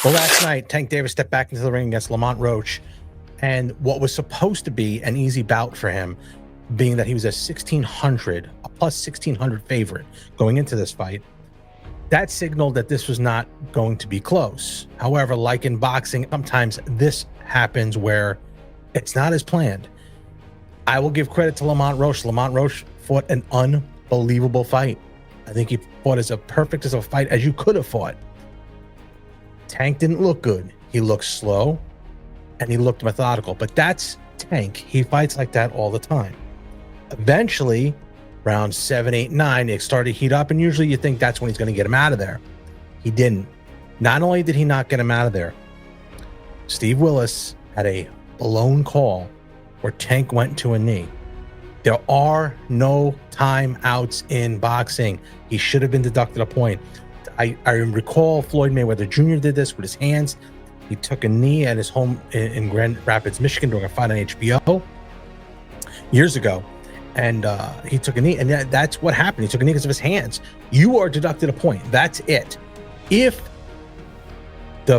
So last night, Tank Davis stepped back into the ring against Lamont Roach, and what was supposed to be an easy bout for him, being that he was a plus 1,600 favorite going into this fight, that signaled that this was not going to be close. However, like in boxing, sometimes this happens where it's not as planned. I will give credit to Lamont Roach. Lamont Roach fought an unbelievable fight. I think he fought as perfect as a fight as you could have fought. Tank didn't look good. He looked slow and he looked methodical, but that's Tank. He fights like that all the time. Eventually, round 7, 8, 9, it started to heat up, and usually you think that's when he's going to get him out of there. He didn't. Not only did he not get him out of there, Steve Willis had a blown call where Tank went to a knee. There are no timeouts in boxing. He should have been deducted a point. I recall Floyd Mayweather Jr. did this with his hands. He took a knee at his home in Grand Rapids, Michigan during a fight on HBO years ago. And he took a knee, and that's what happened. He took a knee because of his hands. You are deducted a point. That's it. If the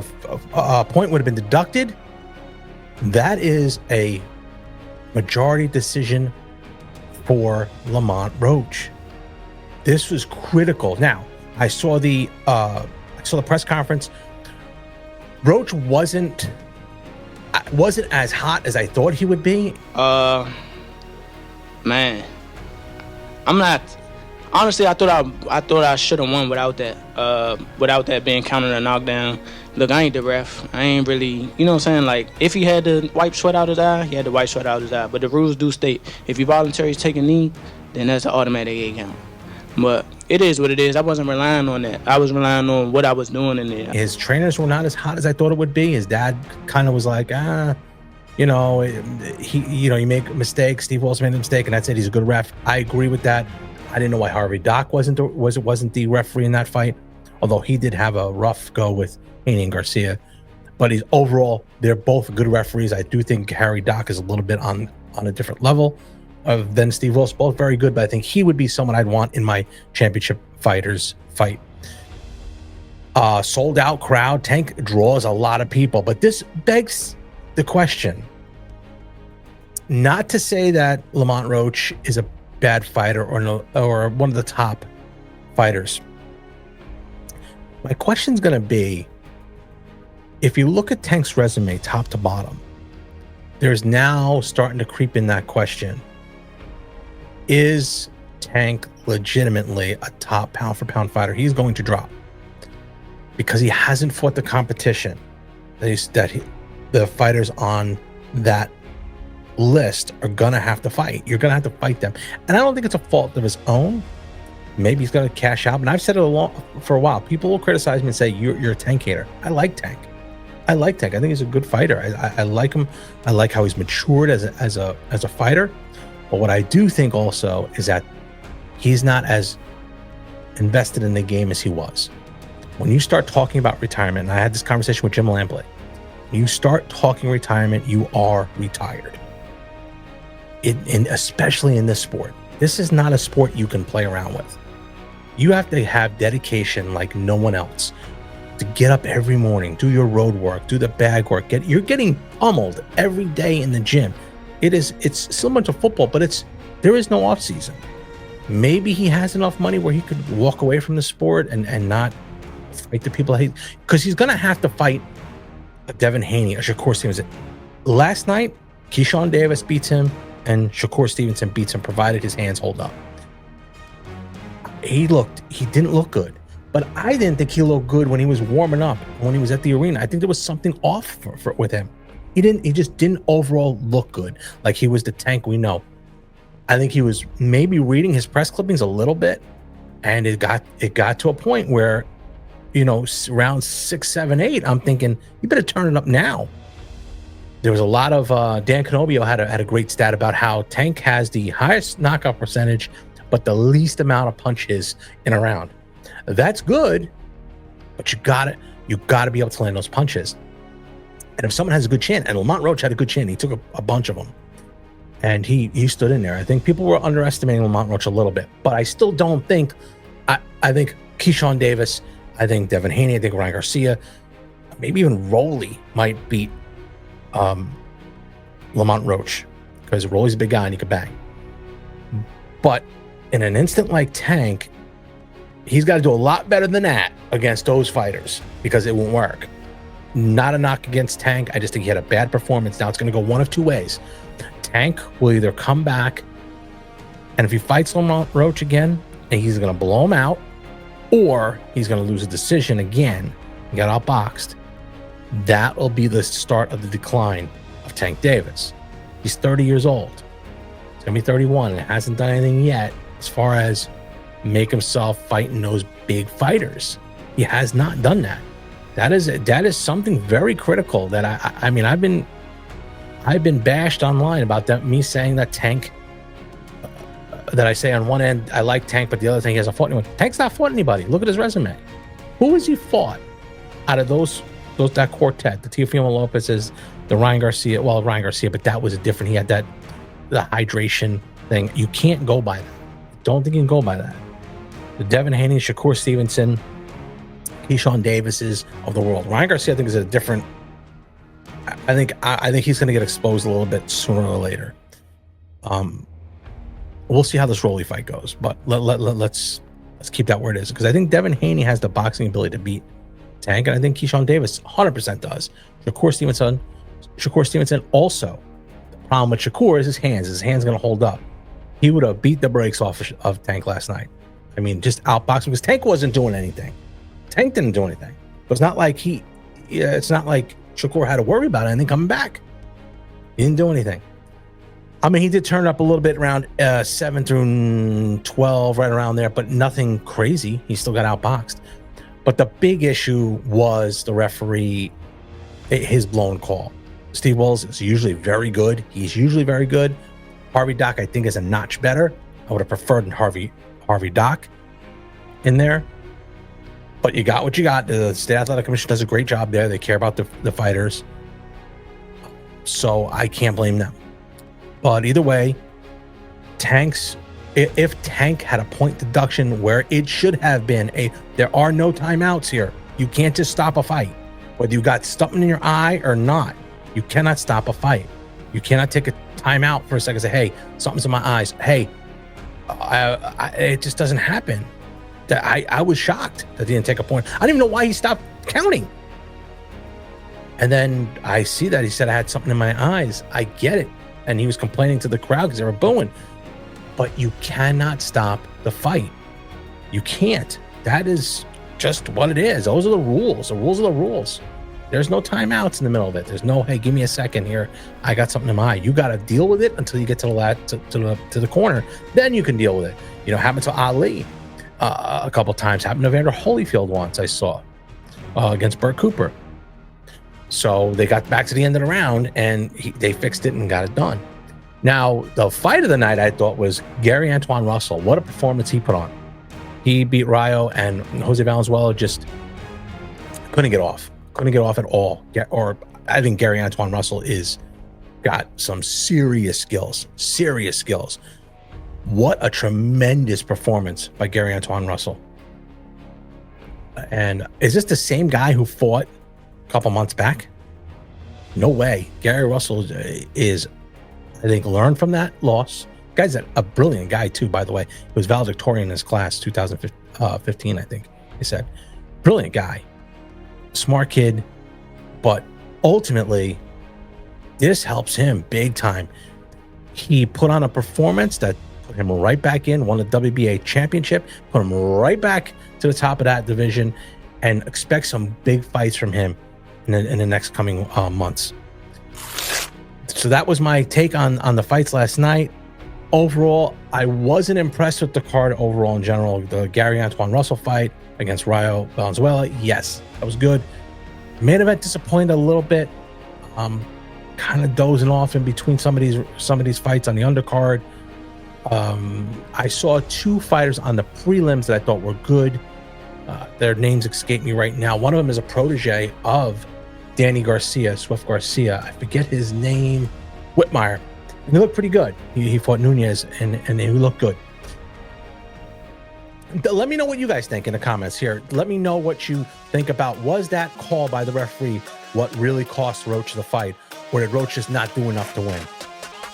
point would have been deducted, that is a majority decision for Lamont Roach. This was critical. Now, I saw the press conference. Roach wasn't as hot as I thought he would be. Man, I'm not. Honestly, I thought I should have won without that being counted a knockdown. Look, I ain't the ref. I ain't really, you know what I'm saying? Like, if he had to wipe sweat out his eye, he had to wipe sweat out his eye. But the rules do state if you voluntarily take a knee, then that's an automatic 8 count. But it is what it is. I wasn't relying on that. I was relying on what I was doing in there. His trainers were not as hot as I thought it would be. His dad kind of was like, he make mistakes. Steve Willis made a mistake, and that's it. He's a good ref. I agree with that. I didn't know why Harvey Dock wasn't the referee in that fight, although he did have a rough go with Haney and Garcia. But overall, they're both good referees. I do think Harry Dock is a little bit on a different level than Steve Willis. Both very good, but I think he would be someone I'd want in my championship fighters fight. Sold out crowd. Tank draws a lot of people, but this begs the question. Not to say that Lamont Roach is a bad fighter or one of the top fighters. My question's going to be, if you look at Tank's resume top to bottom, there's now starting to creep in that question. Is Tank legitimately a top pound for pound fighter? He's going to drop because he hasn't fought the competition the fighters on that list are gonna have to fight. You're gonna have to fight them, and I don't think it's a fault of his own. Maybe he's gonna cash out, and I've said it for a while. People will criticize me and say you're a Tank hater. I like Tank. I think he's a good fighter. I like him. I like how he's matured as a fighter. But what I do think also is that he's not as invested in the game as he was. When you start talking about retirement, and I had this conversation with Jim Lampley, when you start talking retirement, you are retired. Especially in this sport. This is not a sport you can play around with. You have to have dedication like no one else to get up every morning, do your road work, do the bag work. You're getting pummeled every day in the gym. It's similar to football, but there is no off season. Maybe he has enough money where he could walk away from the sport and not fight the people because he's gonna have to fight a Devin Haney, a Shakur Stevenson. Last night, Keyshawn Davis beats him, and Shakur Stevenson beats him, provided his hands hold up. He didn't look good, but I didn't think he looked good when he was warming up, when he was at the arena. I think there was something off with him. He just didn't overall look good, like he was the Tank we know. I think he was maybe reading his press clippings a little bit, and it got to a point where, round 6, 7, 8, I'm thinking, you better turn it up now. There was a lot of Dan Canobio had a great stat about how Tank has the highest knockout percentage, but the least amount of punches in a round. That's good, but you got to be able to land those punches. And if someone has a good chin, and Lamont Roach had a good chin, he took a bunch of them, and he stood in there. I think people were underestimating Lamont Roach a little bit, but I still don't think. I think Keyshawn Davis, I think Devin Haney, I think Ryan Garcia, maybe even Rolly might beat Lamont Roach, because Rolly's a big guy and he could bang. But in an instant like Tank, he's got to do a lot better than that against those fighters, because it won't work. Not a knock against Tank. I just think he had a bad performance. Now it's going to go one of two ways. Tank will either come back, and if he fights Lamont Roach again, and he's going to blow him out, or he's going to lose a decision again and get outboxed. That will be the start of the decline of Tank Davis. He's 30 years old. He's going to be 31 and hasn't done anything yet as far as make himself fighting those big fighters. He has not done that. That is something very critical that I mean, I've been bashed online about that, me saying that Tank, that I say on one end I like Tank, but the other thing, he hasn't fought anyone. Tank's not fought anybody. Look at his resume. Who has he fought out of that quartet? The Teofimo Lopez's, the Ryan Garcia. Well, Ryan Garcia, but that was a different. He had the hydration thing. You can't go by that. Don't think you can go by that. The Devin Haney, Shakur Stevenson, Keyshawn Davises of the world. Ryan Garcia, I think, is a different. I think he's going to get exposed a little bit sooner or later. We'll see how this Rolly fight goes, but let's keep that where it is, because I think Devin Haney has the boxing ability to beat Tank, and I think Keyshawn Davis 100% does. Shakur Stevenson also. The problem with Shakur is his hands. His hands going to hold up. He would have beat the brakes off of Tank last night. I mean, just outboxing, because Tank wasn't doing anything. Tank didn't do anything. It's not like it's not like Shakur had to worry about anything coming back. He didn't do anything. I mean, he did turn up a little bit around 7 through 12, right around there, but nothing crazy. He still got outboxed. But the big issue was the referee, his blown call. Steve Willis is usually very good. He's usually very good. Harvey Dock, I think, is a notch better. I would have preferred Harvey Dock in there. But you got what you got. The State Athletic Commission does a great job there. They care about the fighters. So I can't blame them. But either way, if Tank had a point deduction where it should have been there are no timeouts here. You can't just stop a fight. Whether you got something in your eye or not, you cannot stop a fight. You cannot take a timeout for a second and say, hey, something's in my eyes. Hey, it just doesn't happen. I was shocked that he didn't take a point. I don't even know why he stopped counting. And then I see that he said I had something in my eyes. I get it. And he was complaining to the crowd because they were booing. But you cannot stop the fight. You can't. That is just what it is. Those are the rules. The rules are the rules. There's no timeouts in the middle of it. There's no, hey, give me a second here. I got something in my eye. You got to deal with it until you get to the corner. Then you can deal with it. You know, happened to Ali a couple times. Happened to Evander Holyfield once, I saw, against Burt Cooper. So they got back to the end of the round, and they fixed it and got it done. Now, the fight of the night, I thought, was Gary Antoine Russell. What a performance he put on. He beat Rayo, and Jose Valenzuela just couldn't get off. Couldn't get off at all. Or I think Gary Antoine Russell got some serious skills. Serious skills. What a tremendous performance by Gary Antoine Russell. And is this the same guy who fought a couple months back? No way. Gary Russell is, I think, learned from that loss. Guy's a brilliant guy too, by the way. He was valedictorian in his class, 2015, I think he said. Brilliant guy. Smart kid. But ultimately, this helps him big time. He put on a performance that put him right back in, won the WBA championship, put him right back to the top of that division, and expect some big fights from him in the next coming months. So that was my take on the fights last night. Overall, I wasn't impressed with the card overall in general. The Gary Antoine Russell fight against Rayo Valenzuela, yes, that was good. Main event disappointed a little bit. Kind of dozing off in between some of these fights on the undercard. I saw two fighters on the prelims that I thought were good. Their names escape me right now. One of them is a protege of Danny Garcia, Swift Garcia. I forget his name. Whitmire. And he looked pretty good. He fought Nunez, and he looked good. Let me know what you guys think in the comments here. Let me know what you think about, was that call by the referee what really cost Roach the fight, or did Roach just not do enough to win?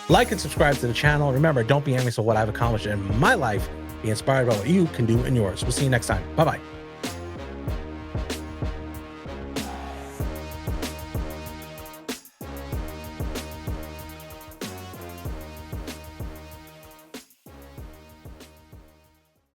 Like and subscribe to the channel. Remember, don't be envious of what I've accomplished in my life. Be inspired by what you can do in yours. We'll see you next time. Bye-bye.